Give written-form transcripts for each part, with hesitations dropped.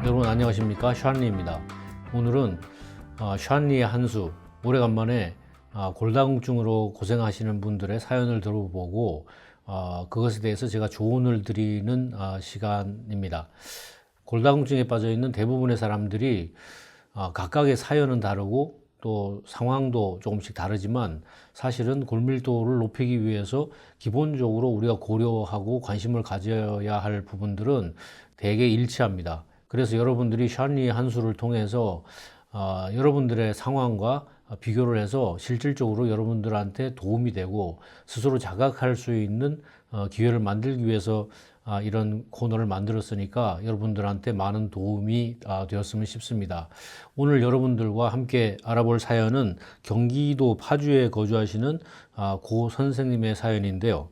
여러분 안녕하십니까, 샨리입니다. 오늘은 샨리의 한수, 오래간만에 골다공증으로 고생하시는 분들의 사연을 들어보고 그것에 대해서 제가 조언을 드리는 시간입니다. 골다공증에 빠져 있는 대부분의 사람들이 각각의 사연은 다르고 또 상황도 조금씩 다르지만 사실은 골밀도를 높이기 위해서 기본적으로 우리가 고려하고 관심을 가져야 할 부분들은 대개 일치합니다. 그래서 여러분들이 샨리의 한수를 통해서 여러분들의 상황과 비교를 해서 실질적으로 여러분들한테 도움이 되고 스스로 자각할 수 있는 기회를 만들기 위해서 이런 코너를 만들었으니까 여러분들한테 많은 도움이 되었으면 싶습니다. 오늘 여러분들과 함께 알아볼 사연은 경기도 파주에 거주하시는 고 선생님의 사연인데요.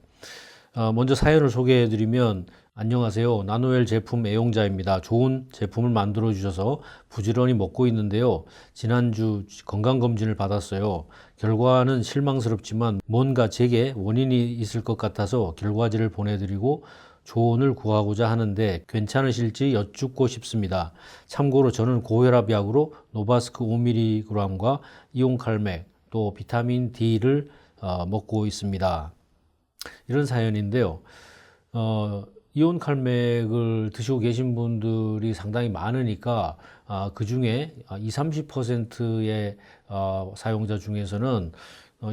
먼저 사연을 소개해 드리면, 안녕하세요. 나노엘 제품 애용자입니다. 좋은 제품을 만들어 주셔서 부지런히 먹고 있는데요. 지난주 건강검진을 받았어요. 결과는 실망스럽지만 뭔가 제게 원인이 있을 것 같아서 결과지를 보내드리고 조언을 구하고자 하는데 괜찮으실지 여쭙고 싶습니다. 참고로 저는 고혈압약으로 노바스크 5mg과 이온칼맥 또 비타민 D를 먹고 있습니다. 이런 사연인데요. 이온칼맥을 드시고 계신 분들이 상당히 많으니까 그 중에 20, 30%의 사용자 중에서는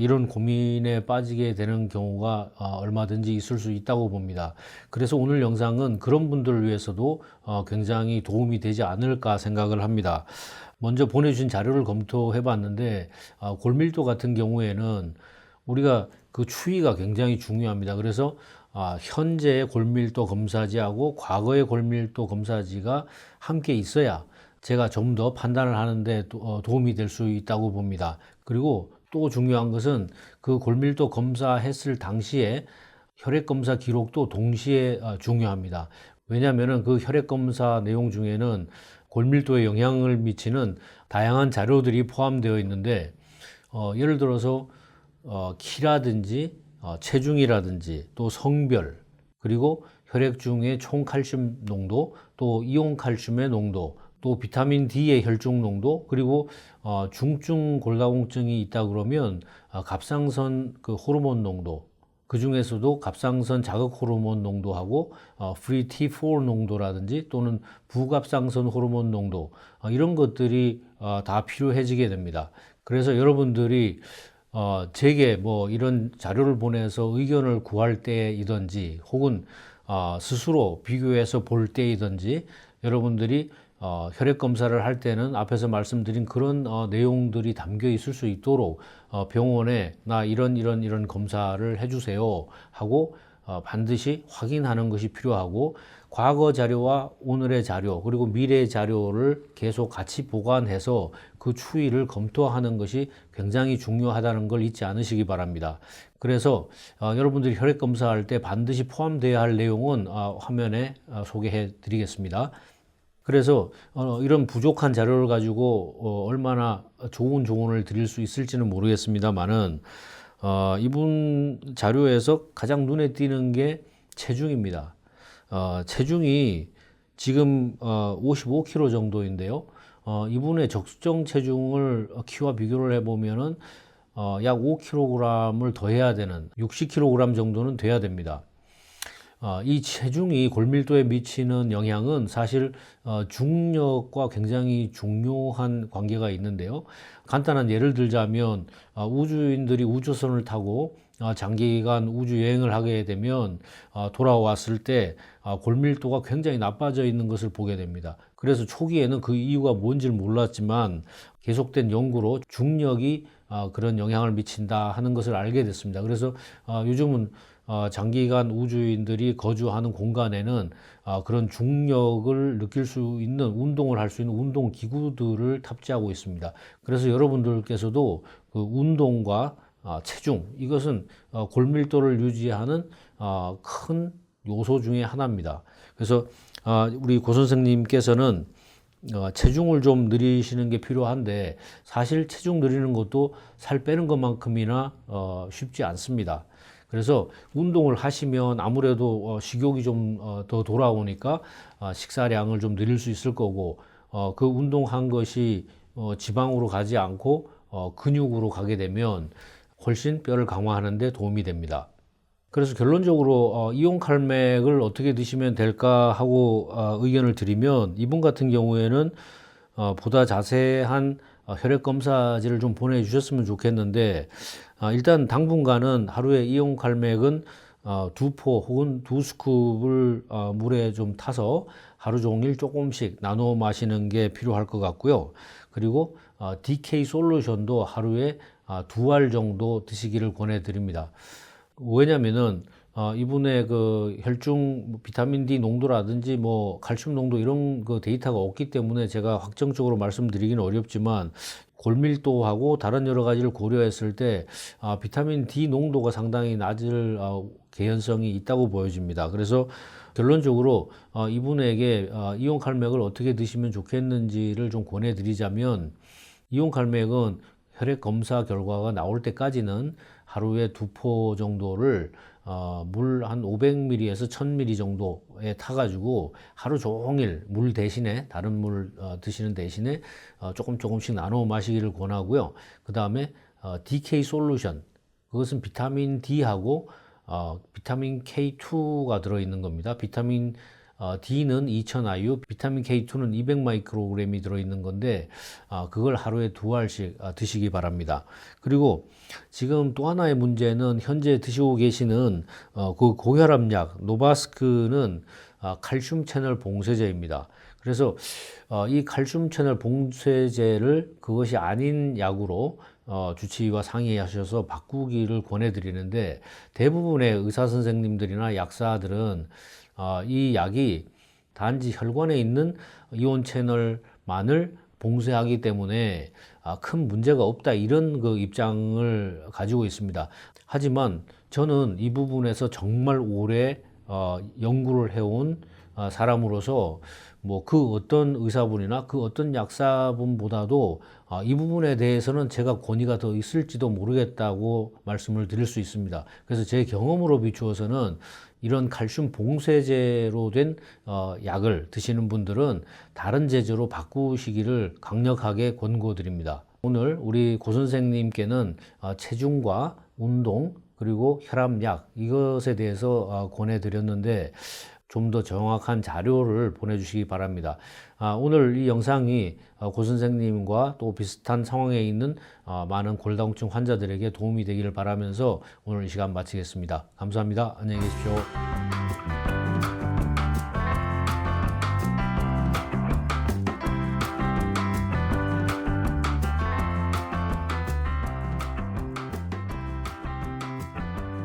이런 고민에 빠지게 되는 경우가 얼마든지 있을 수 있다고 봅니다. 그래서 오늘 영상은 그런 분들을 위해서도 굉장히 도움이 되지 않을까 생각을 합니다. 먼저 보내주신 자료를 검토해 봤는데 골밀도 같은 경우에는 우리가 그 추이가 굉장히 중요합니다. 그래서 현재의 골밀도 검사지하고 과거의 골밀도 검사지가 함께 있어야 제가 좀 더 판단을 하는데 도움이 될 수 있다고 봅니다. 그리고 또 중요한 것은 그 골밀도 검사했을 당시에 혈액검사 기록도 동시에 중요합니다. 왜냐하면 그 혈액검사 내용 중에는 골밀도에 영향을 미치는 다양한 자료들이 포함되어 있는데 예를 들어서 키라든지 체중이라든지 또 성별, 그리고 혈액 중의 총 칼슘 농도, 또 이온 칼슘의 농도, 또 비타민 D의 혈중 농도, 그리고 중증 골다공증이 있다 그러면 갑상선 그 호르몬 농도, 그 중에서도 갑상선 자극 호르몬 농도하고 free T4 농도라든지 또는 부갑상선 호르몬 농도, 이런 것들이 다 필요해지게 됩니다. 그래서 여러분들이 제게 뭐 이런 자료를 보내서 의견을 구할 때이든지 혹은 스스로 비교해서 볼 때이든지 여러분들이 혈액 검사를 할 때는 앞에서 말씀드린 그런 내용들이 담겨 있을 수 있도록 병원에 나 이런 검사를 해주세요 하고 반드시 확인하는 것이 필요하고, 과거 자료와 오늘의 자료 그리고 미래의 자료를 계속 같이 보관해서 그 추이를 검토하는 것이 굉장히 중요하다는 걸 잊지 않으시기 바랍니다. 그래서 여러분들이 혈액 검사할 때 반드시 포함되어야 할 내용은 화면에 소개해 드리겠습니다. 그래서 이런 부족한 자료를 가지고 얼마나 좋은 조언을 드릴 수 있을지는 모르겠습니다만은 이분 자료에서 가장 눈에 띄는 게 체중입니다. 체중이 지금 55kg 정도인데요. 이분의 적정 체중을 키와 비교를 해보면은 약 5kg을 더해야 되는 60kg 정도는 돼야 됩니다. 이 체중이 골밀도에 미치는 영향은 사실 중력과 굉장히 중요한 관계가 있는데요. 간단한 예를 들자면 우주인들이 우주선을 타고 장기간 우주 여행을 하게 되면 돌아왔을 때 골밀도가 굉장히 나빠져 있는 것을 보게 됩니다. 그래서 초기에는 그 이유가 뭔지를 몰랐지만 계속된 연구로 중력이 그런 영향을 미친다 하는 것을 알게 됐습니다. 그래서 요즘은 장기간 우주인들이 거주하는 공간에는 그런 중력을 느낄 수 있는 운동을 할 수 있는 운동 기구들을 탑재하고 있습니다. 그래서 여러분들께서도 그 운동과 체중, 이것은 골밀도를 유지하는 큰 요소 중에 하나입니다. 그래서 우리 고 선생님께서는 체중을 좀 늘리시는 게 필요한데 사실 체중 늘리는 것도 살 빼는 것만큼이나 쉽지 않습니다. 그래서 운동을 하시면 아무래도 식욕이 좀 더 돌아오니까 식사량을 좀 늘릴 수 있을 거고, 그 운동한 것이 지방으로 가지 않고 근육으로 가게 되면 훨씬 뼈를 강화하는 데 도움이 됩니다. 그래서 결론적으로 이온칼맥을 어떻게 드시면 될까 하고 의견을 드리면, 이분 같은 경우에는 보다 자세한 혈액 검사지를 좀 보내주셨으면 좋겠는데, 일단 당분간은 하루에 이온칼맥은 2포 혹은 2스쿱을 물에 좀 타서 하루 종일 조금씩 나눠 마시는 게 필요할 것 같고요. 그리고 DK 솔루션도 하루에 2알 정도 드시기를 권해드립니다. 왜냐면은 이분의 그 혈중 비타민 D 농도라든지 뭐 칼슘 농도 이런 그 데이터가 없기 때문에 제가 확정적으로 말씀드리기는 어렵지만, 골밀도하고 다른 여러 가지를 고려했을 때 비타민 D 농도가 상당히 낮을 개연성이 있다고 보여집니다. 그래서 결론적으로 이분에게 이온칼맥을 어떻게 드시면 좋겠는지를 좀 권해드리자면, 이온칼맥은 혈액 검사 결과가 나올 때까지는 하루에 2포 정도를 물 한 500ml에서 1000ml 정도에 타가지고 하루 종일 물 대신에, 다른 물 드시는 대신에 조금씩 나눠 마시기를 권하고요. 그 다음에 DK 솔루션, 그것은 비타민 D하고 비타민 K2가 들어있는 겁니다. 비타민 D는 2000IU, 비타민 K2는 200마이크로그램이 들어있는 건데, 그걸 하루에 2알씩 드시기 바랍니다. 그리고 지금 또 하나의 문제는, 현재 드시고 계시는 그 고혈압약 노바스크는 칼슘 채널 봉쇄제입니다. 그래서 이 칼슘 채널 봉쇄제를 그것이 아닌 약으로 주치의와 상의하셔서 바꾸기를 권해드리는데, 대부분의 의사 선생님들이나 약사들은 이 약이 단지 혈관에 있는 이온 채널만을 봉쇄하기 때문에 큰 문제가 없다, 이런 그 입장을 가지고 있습니다. 하지만 저는 이 부분에서 정말 오래 연구를 해온 사람으로서 뭐 그 어떤 의사분이나 그 어떤 약사분보다도 이 부분에 대해서는 제가 권위가 더 있을지도 모르겠다고 말씀을 드릴 수 있습니다. 그래서 제 경험으로 비추어서는 이런 칼슘 봉쇄제로 된 약을 드시는 분들은 다른 제제로 바꾸시기를 강력하게 권고드립니다. 오늘 우리 고 선생님께는 체중과 운동, 그리고 혈압약, 이것에 대해서 권해드렸는데, 좀 더 정확한 자료를 보내주시기 바랍니다. 오늘 이 영상이 고 선생님과 또 비슷한 상황에 있는 많은 골다공증 환자들에게 도움이 되기를 바라면서 오늘 이 시간 마치겠습니다. 감사합니다. 안녕히 계십시오.